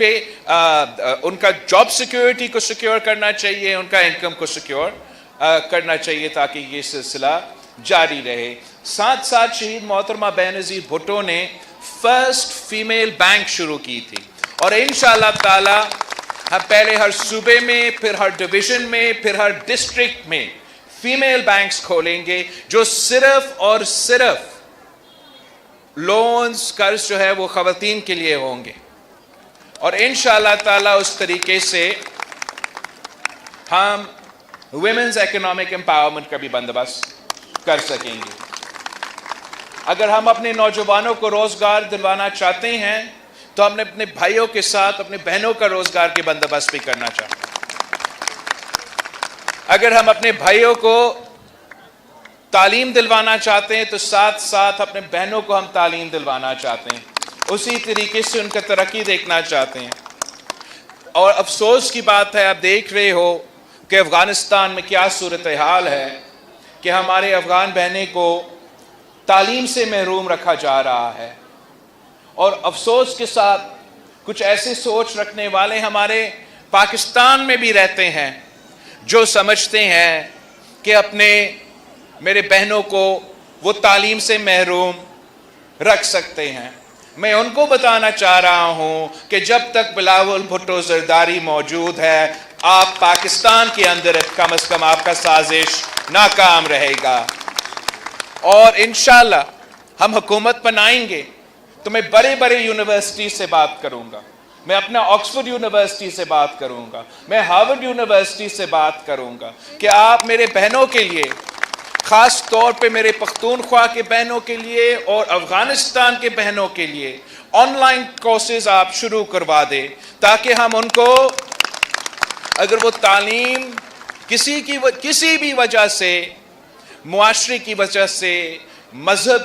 پہ ان کا job security کو سیکیور کرنا چاہیے، ان کا انکم کو سیکیور کرنا چاہیے تاکہ یہ سلسلہ جاری رہے۔ ساتھ ساتھ شہید محترمہ بینظیر بھٹو نے فرسٹ فیمیل بینک شروع کی تھی، اور انشاءاللہ تعالی ہم پہلے ہر صوبے میں، پھر ہر ڈویژن میں، پھر ہر ڈسٹرکٹ میں فیمیل بینکس کھولیں گے جو صرف اور صرف لونز، قرض جو ہے وہ خواتین کے لیے ہوں گے، اور انشاءاللہ تعالی اس طریقے سے ہم ویمنز اکنامک امپاورمنٹ کا بھی بندوبست کر سکیں گے۔ اگر ہم اپنے نوجوانوں کو روزگار دلوانا چاہتے ہیں تو ہم نے اپنے بھائیوں کے ساتھ اپنے بہنوں کا روزگار کے بندوبست بھی کرنا چاہتے ہیں۔ اگر ہم اپنے بھائیوں کو تعلیم دلوانا چاہتے ہیں تو ساتھ ساتھ اپنے بہنوں کو ہم تعلیم دلوانا چاہتے ہیں، اسی طریقے سے ان کا ترقی دیکھنا چاہتے ہیں۔ اور افسوس کی بات ہے، آپ دیکھ رہے ہو کہ افغانستان میں کیا صورتحال ہے کہ ہمارے افغان بہنیں کو تعلیم سے محروم رکھا جا رہا ہے، اور افسوس کے ساتھ کچھ ایسے سوچ رکھنے والے ہمارے پاکستان میں بھی رہتے ہیں جو سمجھتے ہیں کہ اپنے میرے بہنوں کو وہ تعلیم سے محروم رکھ سکتے ہیں۔ میں ان کو بتانا چاہ رہا ہوں کہ جب تک بلاول بھٹو زرداری موجود ہے، آپ پاکستان کے اندر کم از کم آپ کا سازش ناکام رہے گا، اور انشاءاللہ ہم حکومت بنائیں گے تو میں بڑے بڑے یونیورسٹی سے بات کروں گا، میں اپنا آکسفورڈ یونیورسٹی سے بات کروں گا، میں ہارورڈ یونیورسٹی سے بات کروں گا کہ آپ میرے بہنوں کے لیے، خاص طور پہ میرے پختونخوا کے بہنوں کے لیے اور افغانستان کے بہنوں کے لیے آن لائن کورسز آپ شروع کروا دیں، تاکہ ہم ان کو اگر وہ تعلیم کسی بھی وجہ سے، معاشرے کی وجہ سے، مذہب